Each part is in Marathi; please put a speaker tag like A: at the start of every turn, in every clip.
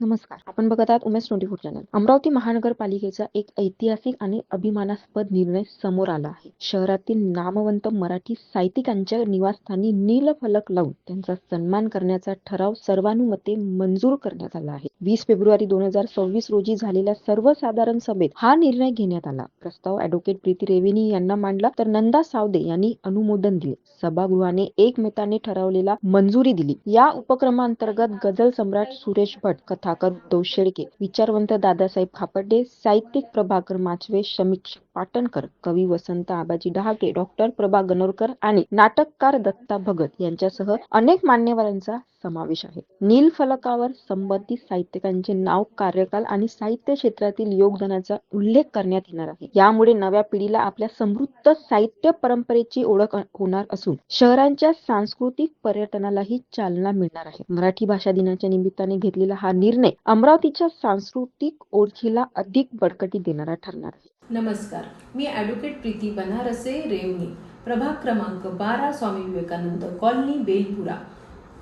A: नमस्कार. आपण बघत आहात उमेश 24 चॅनल. अमरावती महानगरपालिकेचा एक ऐतिहासिक आणि अभिमानास्पद निर्णय समोर आला आहे. शहरातील नामवंत मराठी साहित्यिकांच्या निवासस्थानी नीलफलक लावून त्यांचा सन्मान करण्याचा ठराव सर्वानुमते मंजूर करण्यात आला आहे. 20 फेब्रुवारी 2026 रोजी झालेल्या सर्वसाधारण सभेत हा निर्णय घेण्यात आला. प्रस्ताव ॲडव्होकेट प्रीती रेविनी यांना मांडला तर नंदा सावदे यांनी अनुमोदन दिले. सभागृहाने एकमताने ठरावलेला मंजुरी दिली. या उपक्रमांतर्गत गझल सम्राट सुरेश भट, कथाकार उद्धव शेळके, विचारवंत दादासाहेब खापर्डे, साहित्यिक प्रभाकर माचवे, समीक्षक पाटणकर, कवी वसंत आबाजी डहाके, डॉक्टर प्रभा गणोरकर आणि नाटककार दत्ता भगत यांच्यासह अनेक मान्यवरांचा समावेश आहे. नीलफलकावर संबंधित साहित्यिकांचे नाव, कार्यकाल आणि साहित्य क्षेत्रातील योगदानाचा उल्लेख करण्यात येणार आहे. यामुळे नव्या पिढीला आपल्या समृद्ध साहित्य परंपरेची ओळख होणार असून शहरांच्या सांस्कृतिक पर्यटनालाही चालना मिळणार आहे. मराठी भाषा दिनाच्या निमित्ताने घेतलेला हा निर्णय अमरावतीच्या सांस्कृतिक ओळखीला अधिक बळकटी देणारा ठरणार आहे.
B: नमस्कार, मी ॲडव्होकेट प्रीती बनारसे रेवणी, प्रभाग क्रमांक 12, स्वामी विवेकानंद कॉलनी, बेलपुरा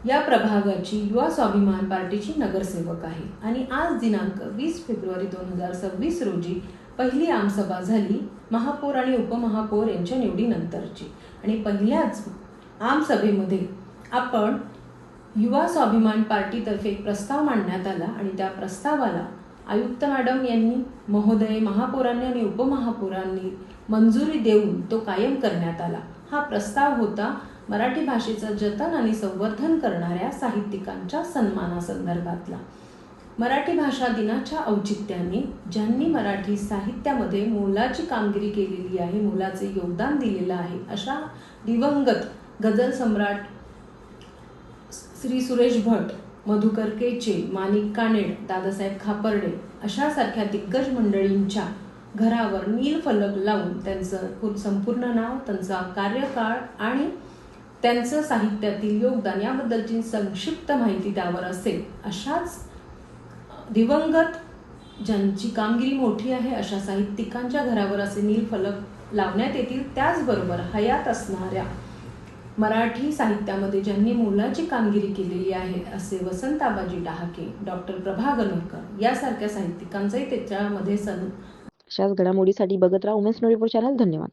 B: या प्रभागाची युवा स्वाभिमान पार्टीची नगरसेवक आहे आणि आज दिनांक 20 फेब्रुवारी 2026 रोजी पहिली आमसभा झाली महापौर आणि उपमहापौर यांच्या निवडीनंतरची. आणि पहिल्याच आमसभेमध्ये आपण युवा स्वाभिमान पार्टीतर्फे एक प्रस्ताव मांडण्यात आला आणि त्या प्रस्तावाला आयुक्त मॅडम यांनी, महोदय, महापौरांनी आणि उपमहापौरांनी मंजुरी देऊन तो कायम करण्यात आला. हा प्रस्ताव होता मराठी भाषेचं जतन आणि संवर्धन करणाऱ्या साहित्यिकांच्या सन्मानासंदर्भातला. मराठी भाषा दिनाच्या औचित्याने ज्यांनी मराठी साहित्यामध्ये मोलाची कामगिरी केलेली आहे, मोलाचे योगदान दिलेलं आहे, अशा दिवंगत गझल सम्राट श्री सुरेश भट, मधुकर केचे, माणिक कानेड, दादासाहेब खापर्डे अशा सारख्या दिग्गज मंडळींच्या घरावर नीलफलक लावून त्यांचं संपूर्ण नाव, त्यांचा कार्यकाळ आणि त्यांचं साहित्यातील योगदान याबद्दलची संक्षिप्त माहिती त्यावर असेल. अशाच दिवंगत ज्यांची कामगिरी मोठी आहे अशा साहित्यिकांच्या घरावर असे नीलफलक लावण्यात येतील. त्याचबरोबर हयात असणाऱ्या मराठी साहित्यामध्ये ज्यांनी मोलाची कामगिरी केलेली आहे असे वसंत आबाजी डहाके, डॉक्टर प्रभा गणोरकर यासारख्या साहित्यिकांचाही त्याच्यामध्ये
A: अशाच घडामोडीसाठी बघत राहा उमेश 24 चॅनल. धन्यवाद.